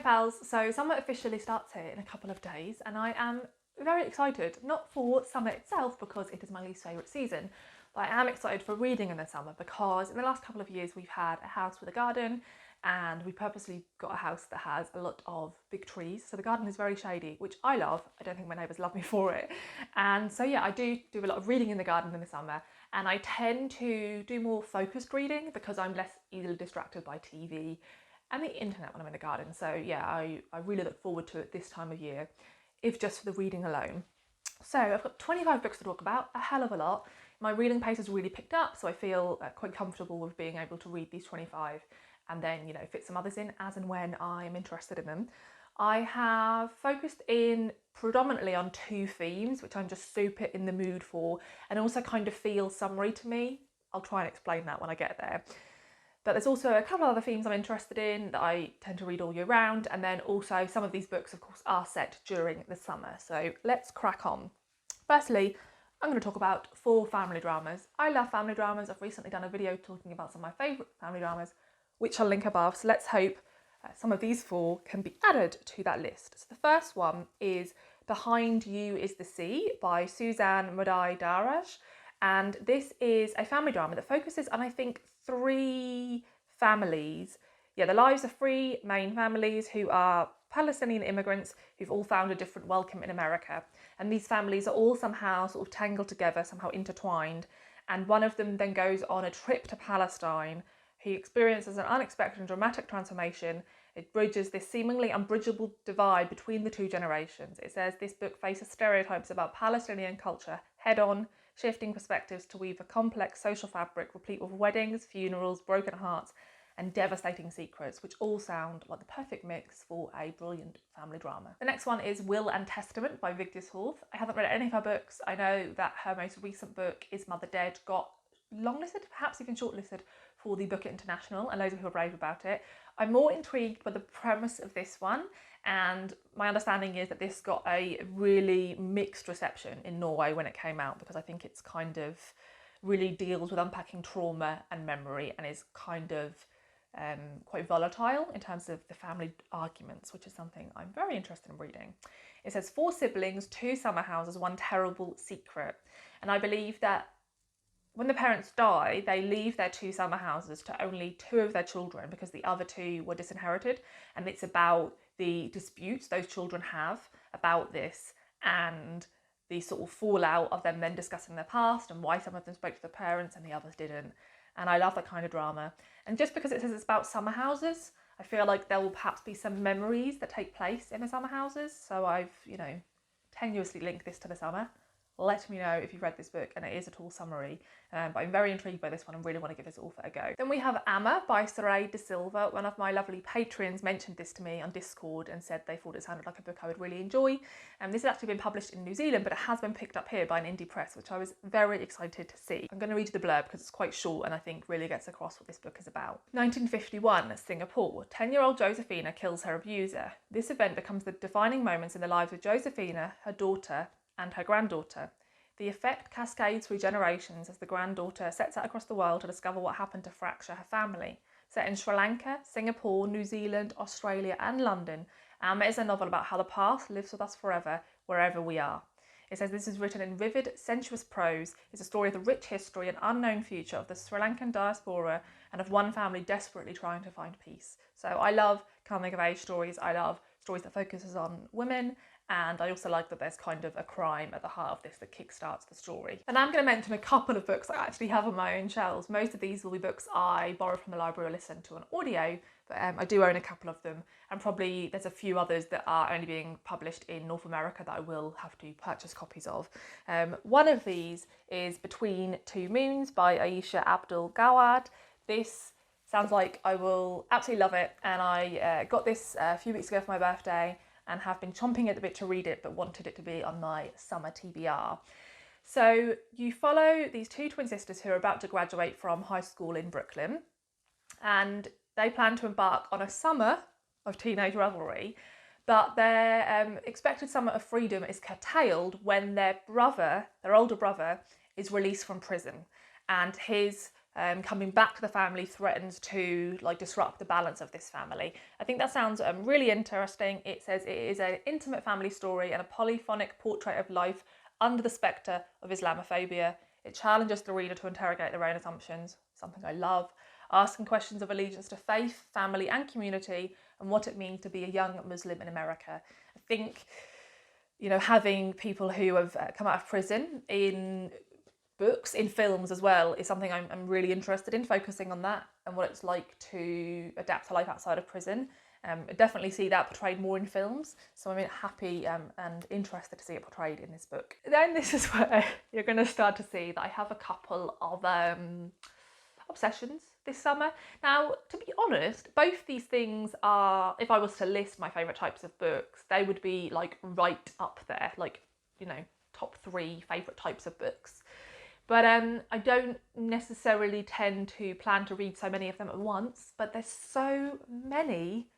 pals, so summer officially starts here in a couple of days and I am very excited, not for summer itself because it is my least favourite season, but I am excited for reading in the summer because in the last couple of years we've had a house with a garden and we purposely got a house that has a lot of big trees, so the garden is very shady, which I love. I don't think my neighbours love me for it. And so yeah, I do a lot of reading in the garden in the summer, and I tend to do more focused reading because I'm less easily distracted by TV and the internet when I'm in the garden. So yeah, I really look forward to it this time of year, if just for the reading alone. So I've got 25 books to talk about, a hell of a lot. My reading pace has really picked up, so I feel quite comfortable with being able to read these 25 and then, you know, fit some others in as and when I'm interested in them. I have focused in predominantly on two themes, which I'm just super in the mood for and also kind of feel summery to me. I'll try and explain that when I get there. But there's also a couple of other themes I'm interested in that I tend to read all year round, and then also some of these books, of course, are set during the summer. So let's crack on. Firstly, I'm going to talk about 4 family dramas. I love family dramas. I've recently done a video talking about some of my favourite family dramas, which I'll link above. So let's hope some of these 4 can be added to that list. So the first one is Behind You is the Sea by Suzanne Mudai Daraj. And this is a family drama that focuses on, I think, 3 families. Yeah, the lives of 3 main families who are Palestinian immigrants who've all found a different welcome in America. And these families are all somehow sort of tangled together, somehow intertwined. And one of them then goes on a trip to Palestine. He experiences an unexpected and dramatic transformation. It bridges this seemingly unbridgeable divide between the 2 generations. It says this book faces stereotypes about Palestinian culture head on, shifting perspectives to weave a complex social fabric replete with weddings, funerals, broken hearts, and devastating secrets, which all sound like the perfect mix for a brilliant family drama. The next one is Will and Testament by Vigdis Hauth. I haven't read any of her books. I know that her most recent book, Is Mother Dead, got longlisted, perhaps even shortlisted for the Book International, and loads of people rave about it. I'm more intrigued by the premise of this one, and my understanding is that this got a really mixed reception in Norway when it came out, because I think it's kind of really deals with unpacking trauma and memory and is kind of quite volatile in terms of the family arguments, which is something I'm very interested in reading. It says 4 siblings, 2 summer houses, 1 terrible secret. And I believe that when the parents die, they leave their 2 summer houses to only 2 of their children because the other 2 were disinherited. And it's about the disputes those children have about this and the sort of fallout of them then discussing their past and why some of them spoke to their parents and the others didn't. And I love that kind of drama. And just because it says it's about summer houses, I feel like there will perhaps be some memories that take place in the summer houses. So I've, you know, tenuously linked this to the summer. Let me know if you've read this book and it is at all summary, but I'm very intrigued by this one and really want to give this author a go. Then we have Amma by Saray De Silva. One of my lovely patrons mentioned this to me on Discord and said they thought it sounded like a book I would really enjoy. This has actually been published in New Zealand, but it has been picked up here by an indie press, which I was very excited to see. I'm going to read you the blurb because it's quite short and I think really gets across what this book is about. 1951, Singapore. 10-year-old Josephina kills her abuser. This event becomes the defining moments in the lives of Josephina, her daughter, and her granddaughter. The effect cascades through generations as the granddaughter sets out across the world to discover what happened to fracture her family. Set in Sri Lanka, Singapore, New Zealand, Australia, and London, Amma is a novel about how the past lives with us forever, wherever we are. It says this is written in vivid, sensuous prose. It's a story of the rich history and unknown future of the Sri Lankan diaspora and of one family desperately trying to find peace. So I love coming of age stories. I love stories that focuses on women. And I also like that there's kind of a crime at the heart of this that kickstarts the story. And I'm going to mention a couple of books I actually have on my own shelves. Most of these will be books I borrowed from the library or listened to on audio, but I do own a couple of them. And probably there's a few others that are only being published in North America that I will have to purchase copies of. One of these is Between Two Moons by Aisha Abdul Gawad. This sounds like I will absolutely love it. And I got this a few weeks ago for my birthday and have been chomping at the bit to read it, but wanted it to be on my summer TBR. So you follow these 2 twin sisters who are about to graduate from high school in Brooklyn, and they plan to embark on a summer of teenage revelry, but their expected summer of freedom is curtailed when their older brother, is released from prison, and his coming back to the family threatens to like disrupt the balance of this family. I think that sounds really interesting. It says it is an intimate family story and a polyphonic portrait of life under the spectre of Islamophobia. It challenges the reader to interrogate their own assumptions, something I love, asking questions of allegiance to faith, family and community, and what it means to be a young Muslim in America. I think, you know, having people who have come out of prison in books, in films as well, is something I'm really interested in, focusing on that and what it's like to adapt to life outside of prison. I definitely see that portrayed more in films, so I'm happy and interested to see it portrayed in this book. Then this is where you're going to start to see that I have a couple of obsessions this summer. Now, to be honest, both these things are, if I was to list my favourite types of books, they would be like right up there, like, you know, top 3 favourite types of books. But I don't necessarily tend to plan to read so many of them at once, but there's so many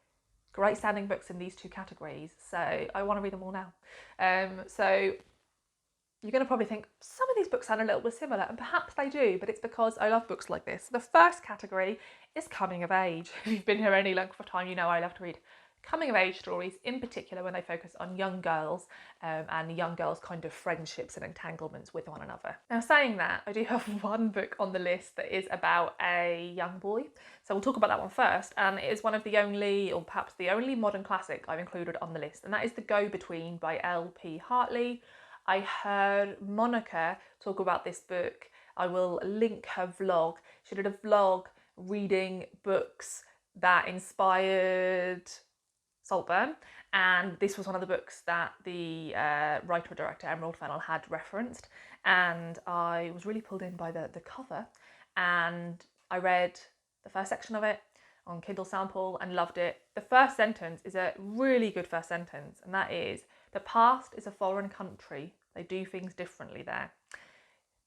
great standing books in these 2 categories, so I want to read them all now. So you're going to probably think some of these books sound a little bit similar, and perhaps they do, but it's because I love books like this. The first category is coming of age. If you've been here any length of time, you know I love to read coming of age stories, in particular when they focus on young girls and young girls' kind of friendships and entanglements with one another. Now, saying that, I do have one book on the list that is about a young boy, so we'll talk about that one first, and it is one of the only, or perhaps the only, modern classic I've included on the list, and that is The Go-Between by L.P. Hartley. I heard Monica talk about this book. I will link her vlog. She did a vlog reading books that inspired Saltburn, and this was one of the books that the writer-director Emerald Fennell had referenced, and I was really pulled in by the cover, and I read the first section of it on Kindle Sample and loved it. The first sentence is a really good first sentence, and that is, "The past is a foreign country. They do things differently there."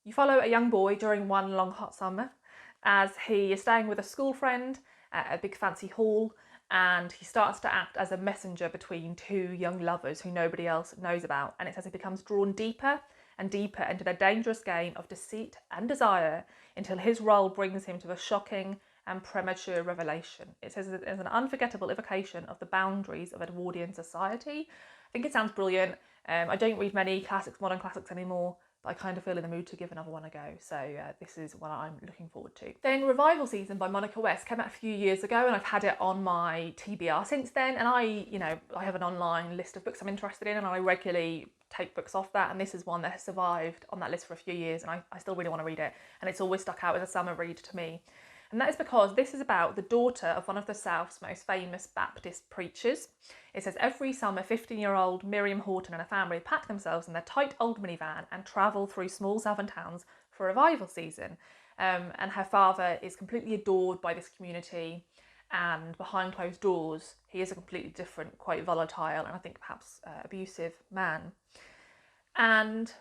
You follow a young boy during one long hot summer as he is staying with a school friend at a big fancy hall, and he starts to act as a messenger between 2 young lovers who nobody else knows about. And it says he becomes drawn deeper and deeper into their dangerous game of deceit and desire until his role brings him to a shocking and premature revelation. It says it is an unforgettable evocation of the boundaries of Edwardian society. I think it sounds brilliant. I don't read many classics, modern classics anymore, but I kind of feel in the mood to give another one a go. So this is what I'm looking forward to. Then Revival Season by Monica West came out a few years ago, and I've had it on my TBR since then. And I have an online list of books I'm interested in, and I regularly take books off that. And this is one that has survived on that list for a few years, and I still really want to read it. And it's always stuck out as a summer read to me. And that is because this is about the daughter of one of the South's most famous Baptist preachers. It says every summer 15-year-old Miriam Horton and her family pack themselves in their tight old minivan and travel through small southern towns for revival season. And her father is completely adored by this community, and behind closed doors he is a completely different, quite volatile, and I think perhaps abusive man. And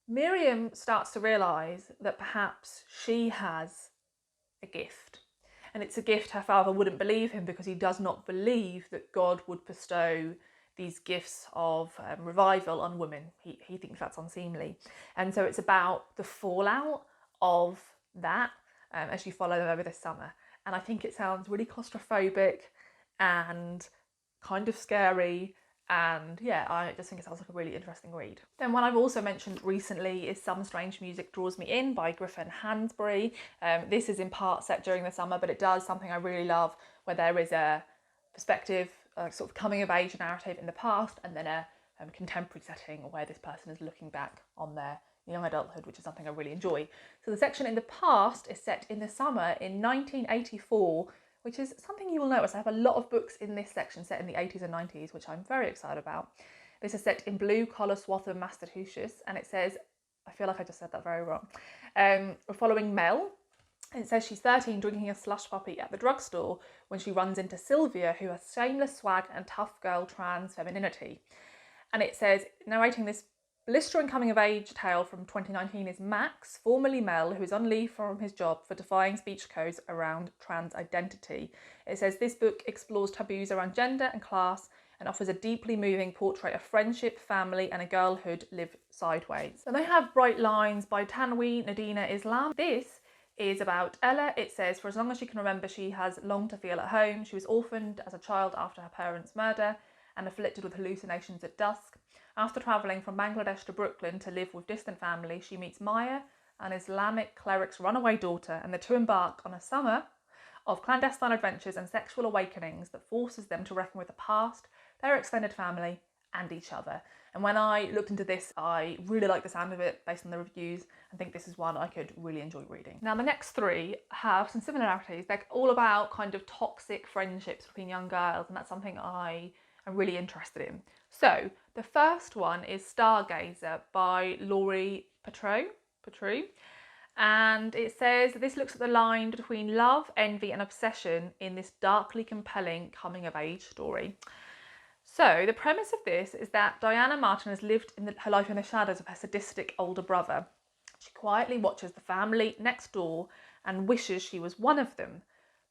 Miriam starts to realise that perhaps she has a gift, and it's a gift her father wouldn't believe him, because he does not believe that God would bestow these gifts of revival on women. He thinks that's unseemly, and so it's about the fallout of that as you follow them over this summer. And I think it sounds really claustrophobic and kind of scary, and yeah, I just think it sounds like a really interesting read. Then one I've also mentioned recently is Some Strange Music Draws Me In by Griffin Hansberry. This is in part set during the summer, but it does something I really love, where there is a perspective, a sort of coming of age narrative in the past, and then a contemporary setting where this person is looking back on their young adulthood, which is something I really enjoy. So the section in the past is set in the summer in 1984, which is something you will notice. I have a lot of books in this section set in the 80s and 90s, which I'm very excited about. This is set in Blue Collar Swatham, Massachusetts, and it says, I feel like I just said that very wrong. We're following Mel. It says she's 13, drinking a slush puppy at the drugstore when she runs into Sylvia, who has shameless swag and tough girl trans femininity. And it says, narrating this blistering coming-of-age tale from 2019 is Max, formerly Mel, who is on leave from his job for defying speech codes around trans identity. It says this book explores taboos around gender and class and offers a deeply moving portrait of friendship, family and a girlhood lived sideways. And they have Bright Lines by Tanwi Nadina Islam. This is about Ella. It says, for as long as she can remember, she has longed to feel at home. She was orphaned as a child after her parents' murder and afflicted with hallucinations at dusk. After travelling from Bangladesh to Brooklyn to live with distant family, she meets Maya, an Islamic cleric's runaway daughter, and the two embark on a summer of clandestine adventures and sexual awakenings that forces them to reckon with the past, their extended family, and each other. And when I looked into this, I really liked the sound of it based on the reviews and think this is one I could really enjoy reading. Now the next three have some similarities. They're all about kind of toxic friendships between young girls, and that's something I am really interested in. So the first one is Stargazer by Laurie Petru. And it says, this looks at the line between love, envy and obsession in this darkly compelling coming of age story. So the premise of this is that Diana Martin has lived her life in the shadows of her sadistic older brother. She quietly watches the family next door and wishes she was one of them.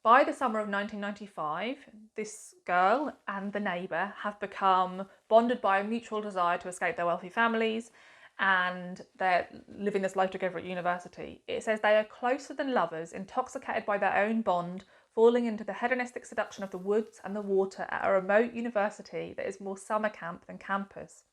By the summer of 1995, this girl and the neighbour have become bonded by a mutual desire to escape their wealthy families, and they're living this life together at university. It says they are closer than lovers, intoxicated by their own bond, falling into the hedonistic seduction of the woods and the water at a remote university that is more summer camp than campus.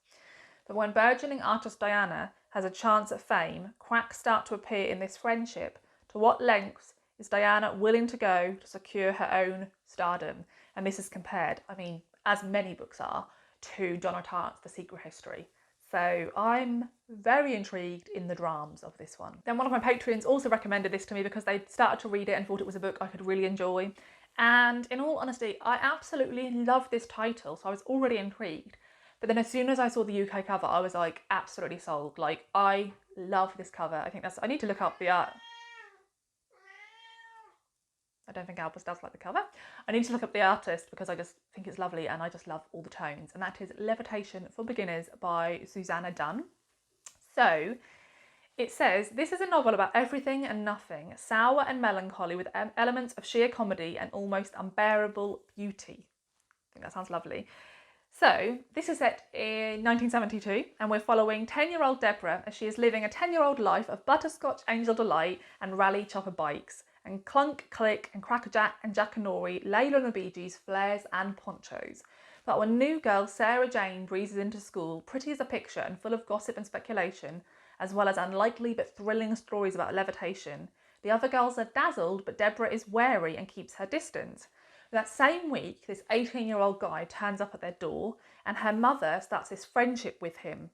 But when burgeoning artist Diana has a chance at fame, cracks start to appear in this friendship. To what lengths is Diana willing to go to secure her own stardom? And this is compared, I mean, as many books are, to John O'Tart's The Secret History. So I'm very intrigued in the dramas of this one. Then one of my Patreons also recommended this to me because they started to read it and thought it was a book I could really enjoy. And in all honesty, I absolutely love this title, so I was already intrigued. But then as soon as I saw the UK cover, I was like absolutely sold. Like, I love this cover. I need to look up the art. I don't think Albus does like the cover. I need to look up the artist because I just think it's lovely and I just love all the tones. And that is Levitation for Beginners by Susanna Dunn. So it says, this is a novel about everything and nothing, sour and melancholy with elements of sheer comedy and almost unbearable beauty. I think that sounds lovely. So this is set in 1972 and we're following 10-year-old Deborah as she is living a 10-year-old life of butterscotch angel delight and rally chopper bikes, and clunk, click and crackerjack and jackanory, Layla and the Bee Gees, flares and ponchos. But when new girl Sarah Jane breezes into school, pretty as a picture and full of gossip and speculation, as well as unlikely but thrilling stories about levitation, the other girls are dazzled, but Deborah is wary and keeps her distance. That same week, this 18-year-old guy turns up at their door and her mother starts this friendship with him.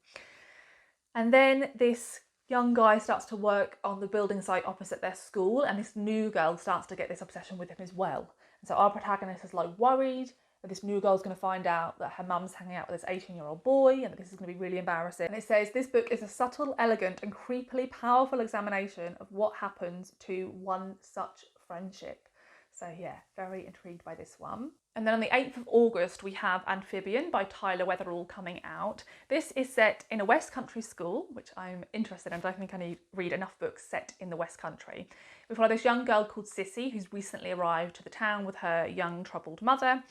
And then this young guy starts to work on the building site opposite their school, and this new girl starts to get this obsession with him as well. And so our protagonist is like worried that this new girl's going to find out that her mum's hanging out with this 18-year-old boy and that this is going to be really embarrassing. And it says, this book is a subtle, elegant and creepily powerful examination of what happens to one such friendship. So yeah, very intrigued by this one. And then on the 8th of August, we have Amphibian by Tyler Weatherall coming out. This is set in a West Country school, which I'm interested in. I don't think I need to read enough books set in the West Country. We follow this young girl called Sissy, who's recently arrived to the town with her young troubled mother.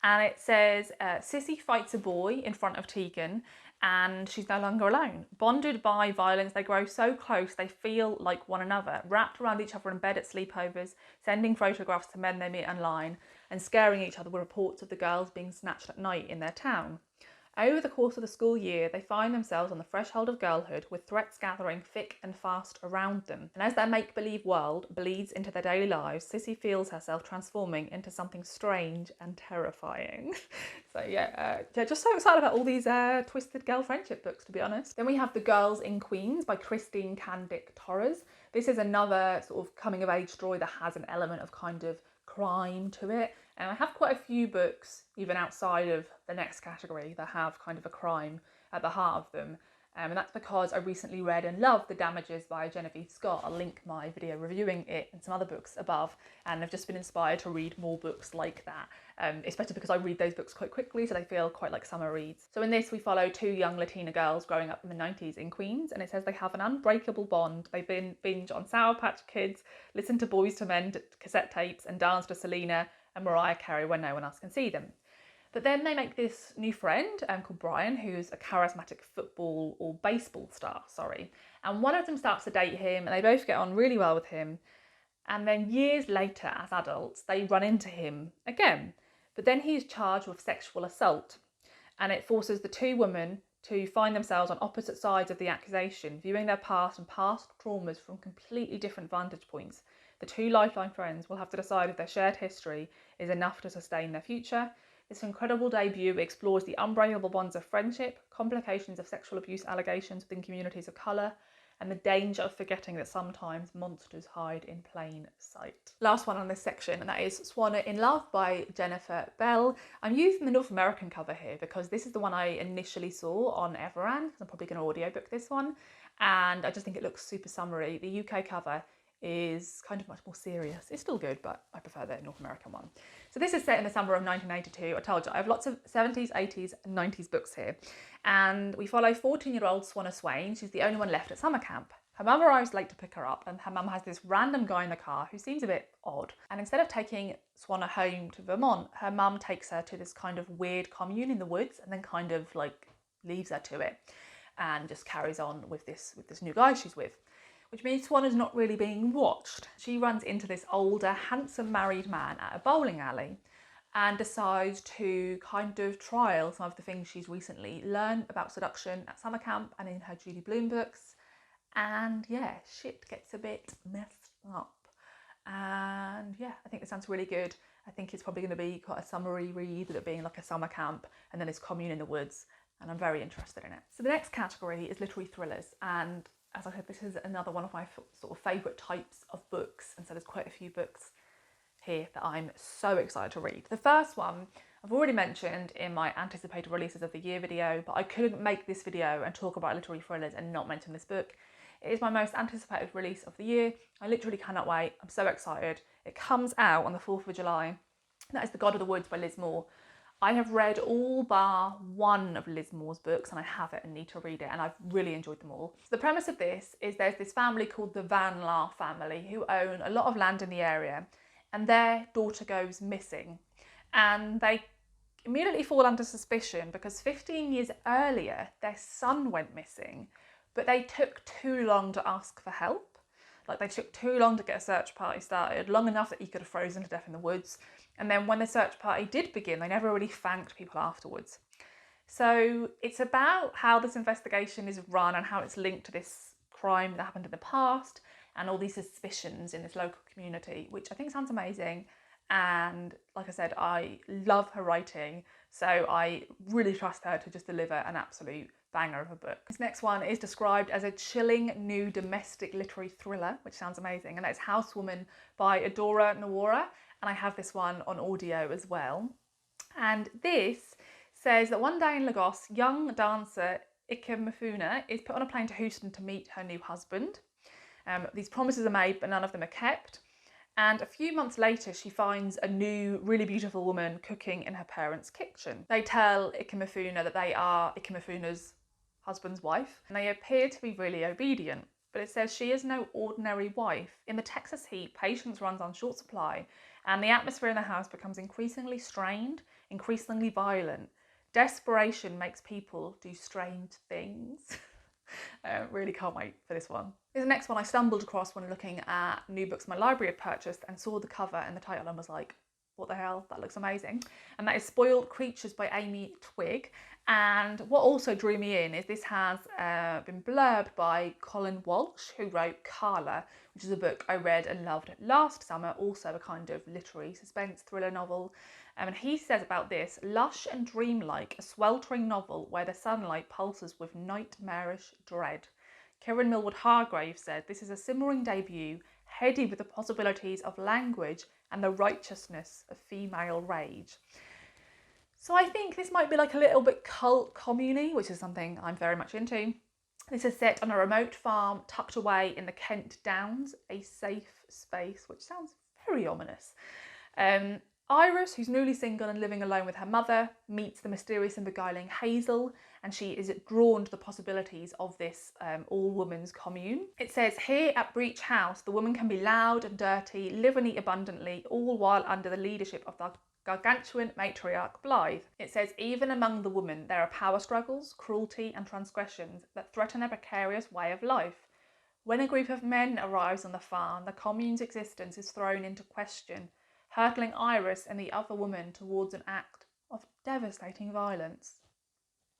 And it says, Sissy fights a boy in front of Tegan and she's no longer alone. Bonded by violence, they grow so close they feel like one another, wrapped around each other in bed at sleepovers, sending photographs to men they meet online, and scaring each other with reports of the girls being snatched at night in their town. Over the course of the school year, they find themselves on the threshold of girlhood, with threats gathering thick and fast around them. And as their make-believe world bleeds into their daily lives, Sissy feels herself transforming into something strange and terrifying. So yeah, just so excited about all these twisted girl friendship books, to be honest. Then we have The Girls in Queens by Christine Candick Torres. This is another sort of coming-of-age story that has an element of kind of crime to it. And I have quite a few books, even outside of the next category, that have kind of a crime at the heart of them. And that's because I recently read and loved The Damages by Genevieve Scott. I'll link my video reviewing it and some other books above. And I've just been inspired to read more books like that, especially because I read those books quite quickly, so they feel quite like summer reads. So in this, we follow two young Latina girls growing up in the 90s in Queens, and it says they have an unbreakable bond. They binge on Sour Patch Kids, listen to Boys to Men cassette tapes, and dance to Selena and Mariah Carey when no one else can see them. But then they make this new friend called Brian, who's a charismatic football or baseball star, and one of them starts to date him and they both get on really well with him. And then years later, as adults, they run into him again. But then he's charged with sexual assault. And it forces the two women to find themselves on opposite sides of the accusation, viewing their past and past traumas from completely different vantage points. The two lifeline friends will have to decide if their shared history is enough to sustain their future. This incredible debut explores the unbreakable bonds of friendship, complications of sexual abuse allegations within communities of colour, and the danger of forgetting that sometimes monsters hide in plain sight. Last one on this section, and that is Swanner in Love by Jennifer Bell. I'm using the North American cover here because this is the one I initially saw on Everand, because I'm probably going to audiobook this one, and I just think it looks super summery. The UK cover is kind of much more serious. It's still good, but I prefer the North American one. So this is set in the summer of 1982. I told you, I have lots of 70s, 80s and 90s books here. And we follow 14-year-old Swanner Swain. She's the only one left at summer camp. Her mum arrives late to pick her up, and her mum has this random guy in the car who seems a bit odd. And instead of taking Swanner home to Vermont, her mum takes her to this kind of weird commune in the woods and then kind of like leaves her to it and just carries on with this new guy she's with. Which means Swanner's not really being watched. She runs into this older, handsome married man at a bowling alley and decides to kind of trial some of the things she's recently learned about seduction at summer camp and in her Judy Blume books. And yeah, shit gets a bit messed up. And yeah, I think this sounds really good. I think it's probably going to be quite a summery read, with it being like a summer camp and then this commune in the woods. And I'm very interested in it. So the next category is literary thrillers. And as I said, this is another one of my sort of favourite types of books, and so there's quite a few books here that I'm so excited to read. The first one I've already mentioned in my anticipated releases of the year video, but I couldn't make this video and talk about literary thrillers and not mention this book. It is my most anticipated release of the year. I literally cannot wait. I'm so excited. It comes out on the 4th of July. That is The God of the Woods by Liz Moore. I have read all bar one of Liz Moore's books, and I have it and need to read it, and I've really enjoyed them all. So the premise of this is there's this family called the Van Laar family who own a lot of land in the area, and their daughter goes missing. And they immediately fall under suspicion because 15 years earlier, their son went missing, but they took too long to ask for help. Like, they took too long to get a search party started, long enough that he could have frozen to death in the woods. And then when the search party did begin, they never really thanked people afterwards. So it's about how this investigation is run and how it's linked to this crime that happened in the past and all these suspicions in this local community, which I think sounds amazing. And like I said, I love her writing, so I really trust her to just deliver an absolute banger of a book. This next one is described as a chilling new domestic literary thriller, which sounds amazing, and that's Housewoman by Adora Nawara, and I have this one on audio as well. And this says that one day in Lagos, young dancer Ike Mifuna is put on a plane to Houston to meet her new husband. These promises are made, but none of them are kept. And a few months later, she finds a new, really beautiful woman cooking in her parents' kitchen. They tell Ike Mifuna that they are Ike Mifuna's husband's wife, and they appear to be really obedient. But it says she is no ordinary wife. In the Texas heat, patience runs on short supply, and the atmosphere in the house becomes increasingly strained, increasingly violent. Desperation makes people do strange things. Really can't wait for this one. The next one I stumbled across when looking at new books my library had purchased and saw the cover and the title and was like, what the hell, that looks amazing. And that is Spoiled Creatures by Amy Twigg. And what also drew me in is this has been blurbed by Colin Walsh, who wrote Carla, which is a book I read and loved last summer, also a kind of literary suspense thriller novel. And he says about this, lush and dreamlike, a sweltering novel where the sunlight pulses with nightmarish dread. Kieran Millward Hargrave said, this is a simmering debut, heady with the possibilities of language and the righteousness of female rage. So I think this might be like a little bit cult commune-y, which is something I'm very much into. This is set on a remote farm tucked away in the Kent Downs, a safe space, which sounds very ominous. Iris, who's newly single and living alone with her mother, meets the mysterious and beguiling Hazel, and she is drawn to the possibilities of this all-women's commune. It says, here at Breach House, the woman can be loud and dirty, live and eat abundantly, all while under the leadership of the gargantuan matriarch Blythe. It says, even among the women, there are power struggles, cruelty and transgressions that threaten their precarious way of life. When a group of men arrives on the farm, the commune's existence is thrown into question, hurtling Iris and the other woman towards an act of devastating violence.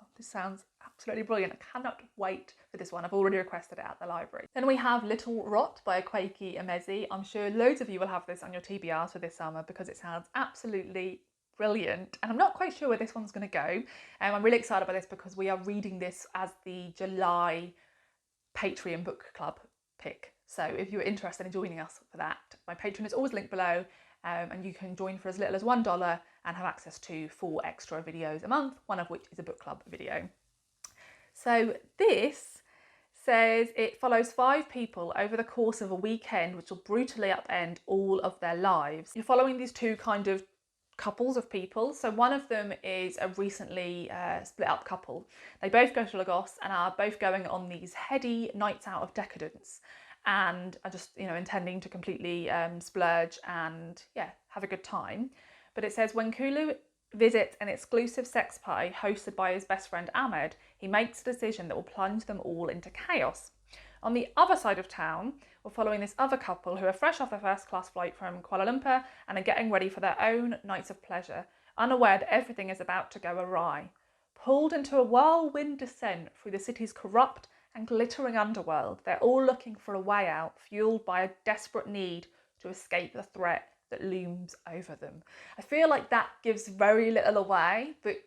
Oh, this sounds absolutely brilliant. I cannot wait for this one. I've already requested it at the library. Then we have Little Rot by Akwaeke Emezi. I'm sure loads of you will have this on your TBRs for this summer because it sounds absolutely brilliant. And I'm not quite sure where this one's going to go. I'm really excited about this because we are reading this as the July Patreon book club pick. So if you're interested in joining us for that, my Patreon is always linked below, and you can join for as little as $1 and have access to 4 extra videos a month, one of which is a book club video. So this says it follows 5 people over the course of a weekend which will brutally upend all of their lives. You're following these 2 kind of couples of people. So one of them is a recently split up couple. They both go to Lagos and are both going on these heady nights out of decadence and are just, intending to completely splurge and have a good time. But it says when Kulu visits an exclusive sex party hosted by his best friend Ahmed, he makes a decision that will plunge them all into chaos. On the other side of town, we're following this other couple who are fresh off their first class flight from Kuala Lumpur and are getting ready for their own nights of pleasure, unaware that everything is about to go awry. Pulled into a whirlwind descent through the city's corrupt and glittering underworld, they're all looking for a way out, fueled by a desperate need to escape the threat that looms over them. I feel like that gives very little away, but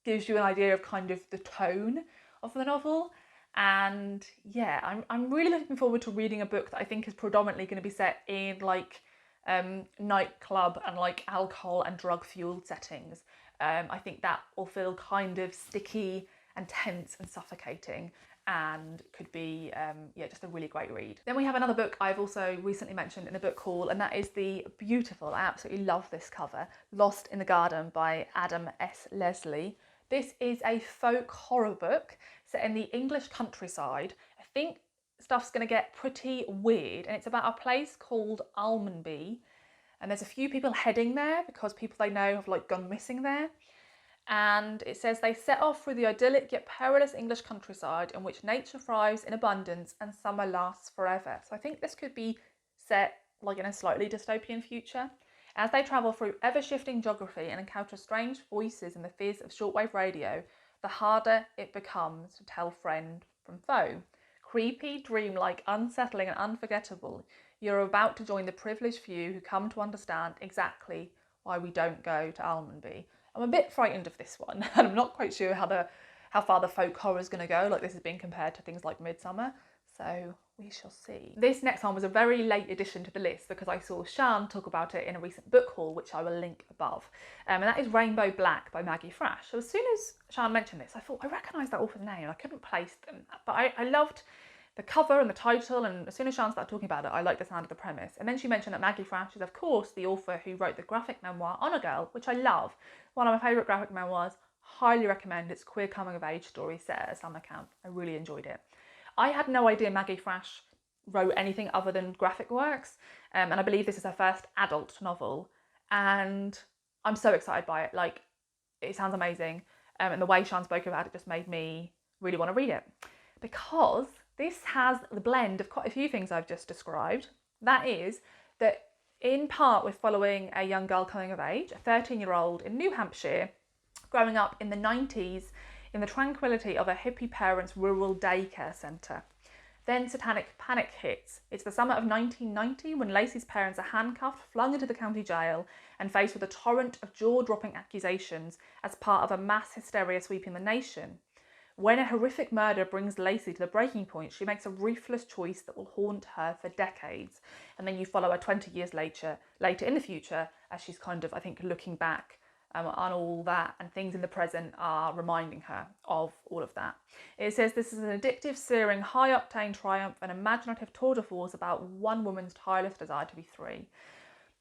gives you an idea of kind of the tone of the novel. And I'm really looking forward to reading a book that I think is predominantly going to be set in nightclub and alcohol and drug fueled settings. I think that will feel kind of sticky and tense and suffocating and could be just a really great read. Then we have another book I've also recently mentioned in a book haul, and that is the beautiful, I absolutely love this cover, Lost in the Garden by Adam S. Leslie. This is a folk horror book set in the English countryside. I think stuff's going to get pretty weird, and it's about a place called Almonby, and there's a few people heading there because people they know have gone missing there. And it says they set off through the idyllic yet perilous English countryside in which nature thrives in abundance and summer lasts forever. So I think this could be set in a slightly dystopian future. As they travel through ever-shifting geography and encounter strange voices in the fizz of shortwave radio, the harder it becomes to tell friend from foe. Creepy, dreamlike, unsettling and unforgettable, you're about to join the privileged few who come to understand exactly why we don't go to Almonby. I'm a bit frightened of this one, and I'm not quite sure how far the folk horror is going to go. This is being compared to things like Midsummer, so we shall see. This next one was a very late addition to the list because I saw Sian talk about it in a recent book haul, which I will link above. And that is Rainbow Black by Maggie Frash. So as soon as Sian mentioned this, I thought I recognised that author's name. I couldn't place them, but I loved the cover and the title, and as soon as Sian started talking about it, I liked the sound of the premise. And then she mentioned that Maggie Frash is, of course, the author who wrote the graphic memoir Honor Girl, which I love. One of my favourite graphic memoirs. Highly recommend. It's a queer coming-of-age story set at a summer camp. I really enjoyed it. I had no idea Maggie Frash wrote anything other than graphic works, and I believe this is her first adult novel, and I'm so excited by it. It sounds amazing, and the way Sian spoke about it just made me really want to read it, because this has the blend of quite a few things I've just described. That is that in part we're following a young girl coming of age, a 13-year-old in New Hampshire, growing up in the 90s in the tranquility of a hippie parents' rural daycare centre. Then satanic panic hits. It's the summer of 1990 when Lacey's parents are handcuffed, flung into the county jail, and faced with a torrent of jaw-dropping accusations as part of a mass hysteria sweeping the nation. When a horrific murder brings Lacey to the breaking point, she makes a ruthless choice that will haunt her for decades. And then you follow her 20 years later in the future as she's I think, looking back on all that, and things in the present are reminding her of all of that. It says this is an addictive, searing, high-octane triumph, an imaginative tour de force about one woman's tireless desire to be free.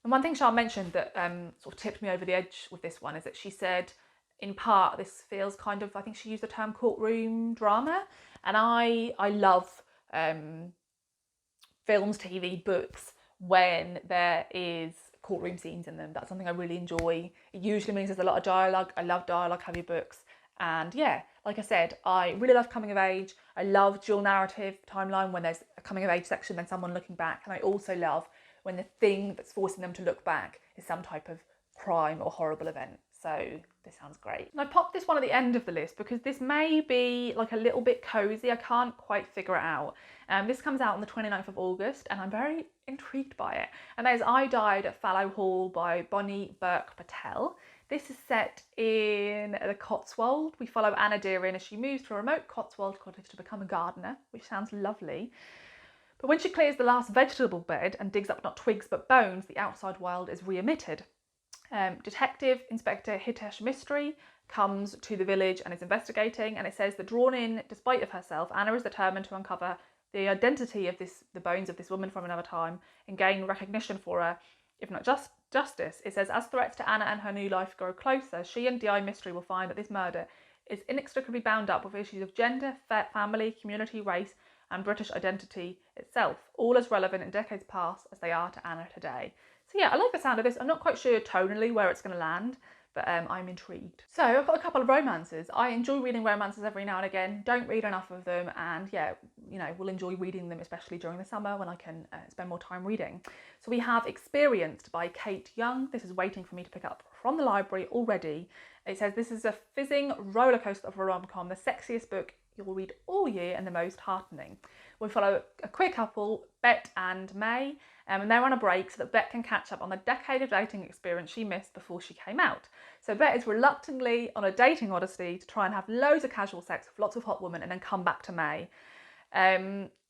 And one thing Sian mentioned that sort of tipped me over the edge with this one is that she said, in part, this feels I think she used the term courtroom drama, and I love films, TV, books when there is courtroom scenes in them. That's something I really enjoy. It usually means there's a lot of dialogue. I love dialogue-heavy books, And yeah, like I said, I really love coming of age. I love dual narrative timeline when there's a coming of age section, then someone looking back. And I also love when the thing that's forcing them to look back is some type of crime or horrible event. So this sounds great. And I popped this one at the end of the list because this may be like a little bit cozy. I can't quite figure it out. This comes out on the 29th of August and I'm very intrigued by it. And that is I Died at Fallow Hall by Bonnie Burke Patel. This is set in the Cotswold. We follow Anna Deering as she moves to a remote Cotswold cottage to become a gardener, which sounds lovely. But when she clears the last vegetable bed and digs up not twigs but bones, the outside world is re-emitted. Detective Inspector Hitesh Mistry comes to the village and is investigating, and it says that drawn in despite of herself, Anna is determined to uncover the identity of the bones of this woman from another time and gain recognition for her, if not justice. It says, as threats to Anna and her new life grow closer, she and D.I. Mystery will find that this murder is inextricably bound up with issues of gender, family, community, race, and British identity itself, all as relevant in decades past as they are to Anna today. So yeah, I like the sound of this. I'm not quite sure tonally where it's going to land, but I'm intrigued. So I've got a couple of romances. I enjoy reading romances every now and again, don't read enough of them, and yeah, you know, will enjoy reading them, especially during the summer when I can spend more time reading. So we have Experienced by Kate Young. This is waiting for me to pick up from the library already. It says this is a fizzing roller coaster of a rom-com, the sexiest book you'll read all year and the most heartening. We follow a queer couple, Bet and May, and they're on a break so that Bet can catch up on the decade of dating experience she missed before she came out. So Bet is reluctantly on a dating odyssey to try and have loads of casual sex with lots of hot women and then come back to May.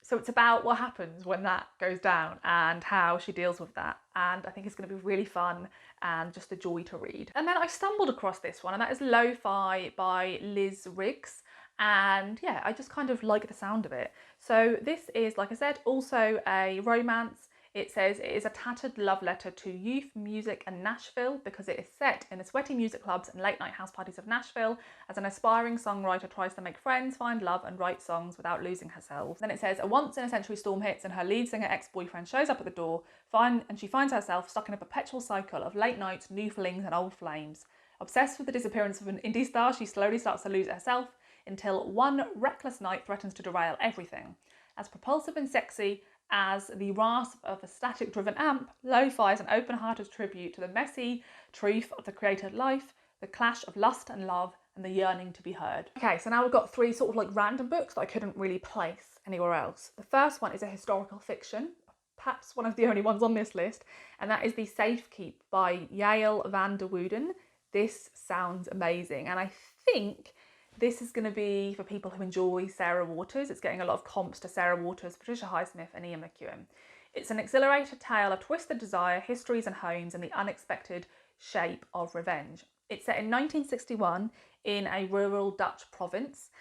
So it's about what happens when that goes down and how she deals with that. And I think it's going to be really fun and just a joy to read. And then I stumbled across this one, and that is Lo-Fi by Liz Riggs. And yeah, I just kind of like the sound of it. So this is, like I said, also a romance. It says it is a tattered love letter to youth, music and Nashville, because it is set in the sweaty music clubs and late night house parties of Nashville as an aspiring songwriter tries to make friends, find love and write songs without losing herself. Then it says a once in a century storm hits and her lead singer ex-boyfriend shows up at the door and she finds herself stuck in a perpetual cycle of late nights, new flings and old flames. Obsessed with the disappearance of an indie star, she slowly starts to lose herself until one reckless night threatens to derail everything. As propulsive and sexy as the rasp of a static-driven amp, Lo-Fi is an open-hearted tribute to the messy truth of the created life, the clash of lust and love, and the yearning to be heard. Okay, so now we've got three sort of like random books that I couldn't really place anywhere else. The first one is a historical fiction, perhaps one of the only ones on this list, and that is The Safekeep by Yael van der Wooden. This sounds amazing, and I think this is going to be for people who enjoy Sarah Waters. It's getting a lot of comps to Sarah Waters, Patricia Highsmith and Ian McEwan. It's an exhilarated tale of twisted desire, histories and homes, and the unexpected shape of revenge. It's set in 1961 in a rural Dutch province.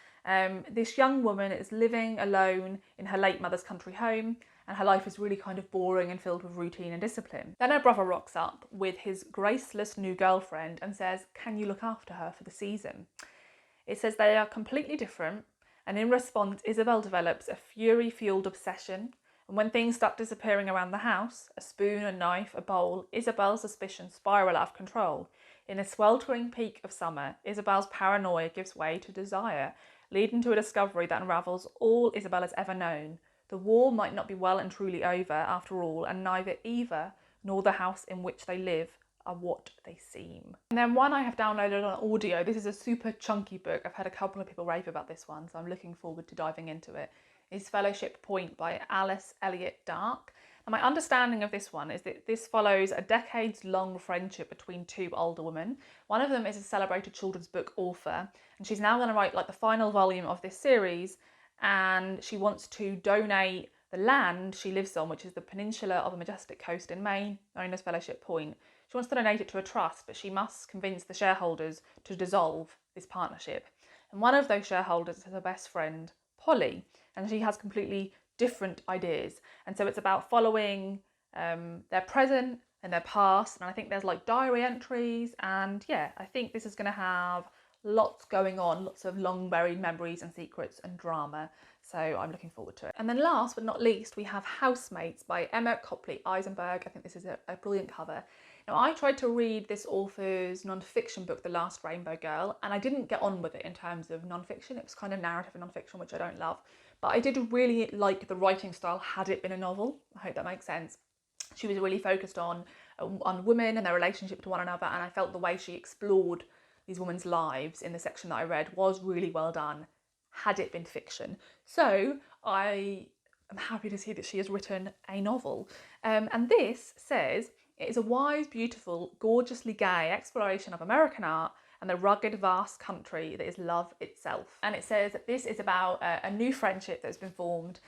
This young woman is living alone in her late mother's country home, and her life is really kind of boring and filled with routine and discipline. Then her brother rocks up with his graceless new girlfriend and says, "Can you look after her for the season?" It says they are completely different, and in response, Isabel develops a fury-fueled obsession, and when things start disappearing around the house, a spoon, a knife, a bowl, Isabel's suspicions spiral out of control. In the sweltering peak of summer, Isabel's paranoia gives way to desire, leading to a discovery that unravels all Isabel has ever known. The war might not be well and truly over after all, and neither Eva nor the house in which they live are what they seem. And then one I have downloaded on audio. This is a super chunky book. I've had a couple of people rave about this one, so I'm looking forward to diving into it. It's Fellowship Point by Alice Elliott Dark. And my understanding of this one is that this follows a decades-long friendship between two older women. One of them is a celebrated children's book author, and she's now going to write like the final volume of this series, and she wants to donate the land she lives on, which is the peninsula of a majestic coast in Maine, known as Fellowship Point. She wants to donate it to a trust, but she must convince the shareholders to dissolve this partnership. And one of those shareholders is her best friend, Polly, and she has completely different ideas. And so it's about following their present and their past. And I think there's like diary entries. And yeah, I think this is going to have lots going on, lots of long buried memories and secrets and drama. So I'm looking forward to it. And then last but not least, we have Housemates by Emma Copley Eisenberg. I think this is a brilliant cover. Now, I tried to read this author's non-fiction book, The Last Rainbow Girl, and I didn't get on with it in terms of non-fiction. It was kind of narrative and non-fiction, which I don't love. But I did really like the writing style had it been a novel. I hope that makes sense. She was really focused on women and their relationship to one another, and I felt the way she explored these women's lives in the section that I read was really well done, had it been fiction. So I am happy to see that she has written a novel. And this says, it is a wise, beautiful, gorgeously gay exploration of American art and the rugged, vast country that is love itself. And it says that this is about a new friendship that's been formed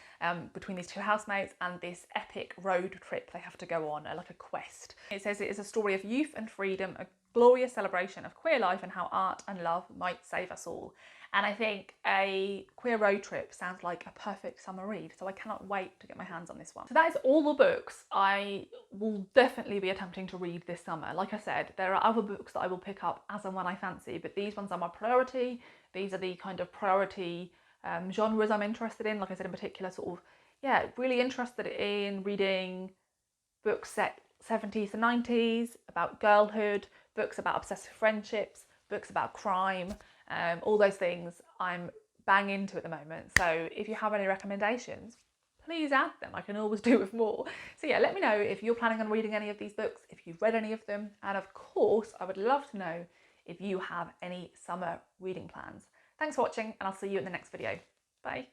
between these two housemates and this epic road trip they have to go on, like a quest. It says it is a story of youth and freedom, a glorious celebration of queer life and how art and love might save us all. And I think a queer road trip sounds like a perfect summer read, so I cannot wait to get my hands on this one. So that is all the books I will definitely be attempting to read this summer. Like I said, there are other books that I will pick up as and when I fancy, but these ones are my priority. These are the kind of priority genres I'm interested in. Like I said, in particular, sort of, yeah, really interested in reading books set 70s to 90s, about girlhood, books about obsessive friendships, books about crime, all those things I'm bang into at the moment. So if you have any recommendations, please add them. I can always do with more. So yeah, let me know if you're planning on reading any of these books, if you've read any of them, and of course, I would love to know if you have any summer reading plans. Thanks for watching, and I'll see you in the next video. Bye.